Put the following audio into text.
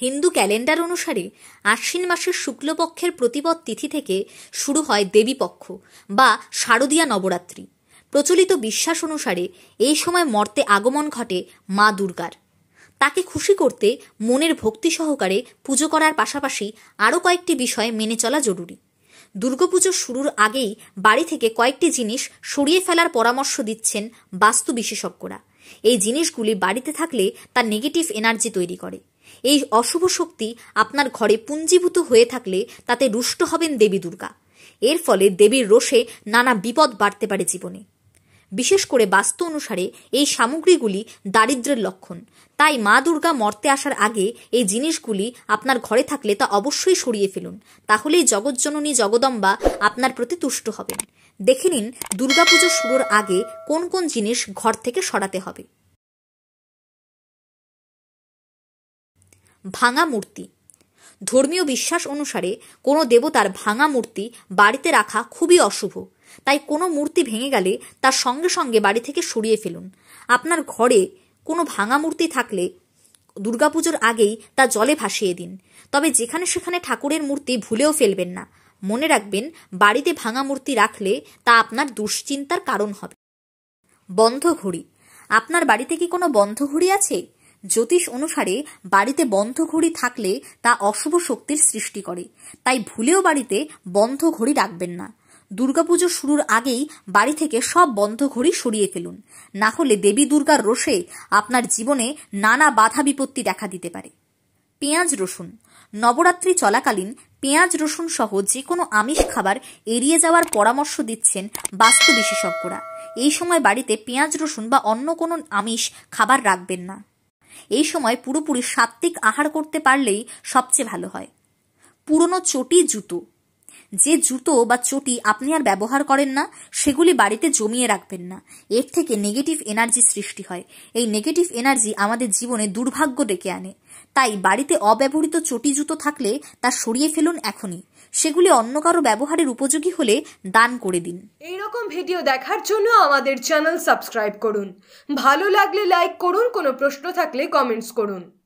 Hindu calendar অনুসারে আশ্বিন মাসের শুক্লপক্ষের প্রতিপদ তিথি থেকে শুরু হয় দেবীপক্ষ বা শারদীয়া নবরাত্রি। প্রচলিত বিশ্বাস অনুসারে এই সময় মর্তে আগমন ঘটে মা দুর্গার। তাকে খুশি করতে মনের ভক্তি সহকারে পুজো করার পাশাপাশি আরও কয়েকটি বিষয় মেনে চলা জরুরি। দুর্গাপুজো শুরুর আগেই বাড়ি থেকে কয়েকটি জিনিস সরিয়ে ফেলার পরামর্শ দিচ্ছেন বাস্তু বিশেষজ্ঞরা। এই জিনিসগুলি বাড়িতে থাকলে তা নেগেটিভ এনার্জি তৈরি করে। এই অশুভ শক্তি আপনার ঘরে পুঞ্জীভূত হয়ে থাকলে তাতে রুষ্ট হবেন দেবী দুর্গা। এর ফলে দেবীর রোষে নানা বিপদ বাড়তে পারে জীবনে। বিশেষ করে বাস্তু অনুসারে এই সামগ্রীগুলি দারিদ্র্যের লক্ষণ। তাই মা দুর্গা মর্তে আসার আগে এই জিনিসগুলি আপনার ঘরে থাকলে তা অবশ্যই সরিয়ে ফেলুন। তাহলেই জগজ্জননী জগদম্বা আপনার প্রতি তুষ্ট হবেন। দেখে নিন দুর্গাপুজো শুরুর আগে কোন কোন জিনিস ঘর থেকে সরাতে হবে। ভাঙা মূর্তি। ধর্মীয় বিশ্বাস অনুসারে কোনো দেবতার ভাঙা মূর্তি বাড়িতে রাখা খুবই অশুভ। তাই কোনো মূর্তি ভেঙে গেলে তার সঙ্গে সঙ্গে বাড়ি থেকে সরিয়ে ফেলুন। আপনার ঘরে কোনো ভাঙা মূর্তি থাকলে দুর্গাপুজোর আগেই তা জলে ভাসিয়ে দিন। তবে যেখানে সেখানে ঠাকুরের মূর্তি ভুলেও ফেলবেন না। মনে রাখবেন, বাড়িতে ভাঙা মূর্তি রাখলে তা আপনার দুশ্চিন্তার কারণ হবে। বন্ধ ঘড়ি। আপনার বাড়িতে কি কোনো বন্ধ ঘড়ি আছে? জ্যোতিষ অনুসারে বাড়িতে বন্ধ ঘড়ি থাকলে তা অশুভ শক্তির সৃষ্টি করে। তাই ভুলেও বাড়িতে বন্ধ ঘড়ি রাখবেন না। দুর্গাপুজো শুরুর আগেই বাড়ি থেকে সব বন্ধ ঘড়ি সরিয়ে ফেলুন। না হলে দেবী দুর্গার রোষে আপনার জীবনে নানা বাধা বিপত্তি দেখা দিতে পারে। পেঁয়াজ রসুন। নবরাত্রি চলাকালীন পেঁয়াজ রসুন সহ যে কোনো আমিষ খাবার এড়িয়ে যাওয়ার পরামর্শ দিচ্ছেন বাস্তু বিশেষজ্ঞরা। এই সময় বাড়িতে পেঁয়াজ রসুন বা অন্য কোনো আমিষ খাবার রাখবেন না। এই সময় পুরোপুরি সাত্ত্বিক আহার করতে পারলেই সবচেয়ে ভালো হয়। পুরনো চটি জুতো। যে জুতো বা চটি আপনি আর ব্যবহার করেন না সেগুলি বাড়িতে জমিয়ে রাখবেন না। এর থেকে নেগেটিভ এনার্জি সৃষ্টি হয়। এই নেগেটিভ এনার্জি আমাদের জীবনে দুর্ভাগ্য ডেকে আনে। তাই বাড়িতে অব্যবহৃত চটি জুতো থাকলে তা সরিয়ে ফেলুন এখনই। সেগুলি অন্য কারো ব্যবহারের উপযোগী হলে দান করে দিন। এইরকম ভিডিও দেখার জন্য আমাদের চ্যানেল সাবস্ক্রাইব করুন। ভালো লাগলে লাইক করুন, কোনো প্রশ্ন থাকলে কমেন্টস করুন।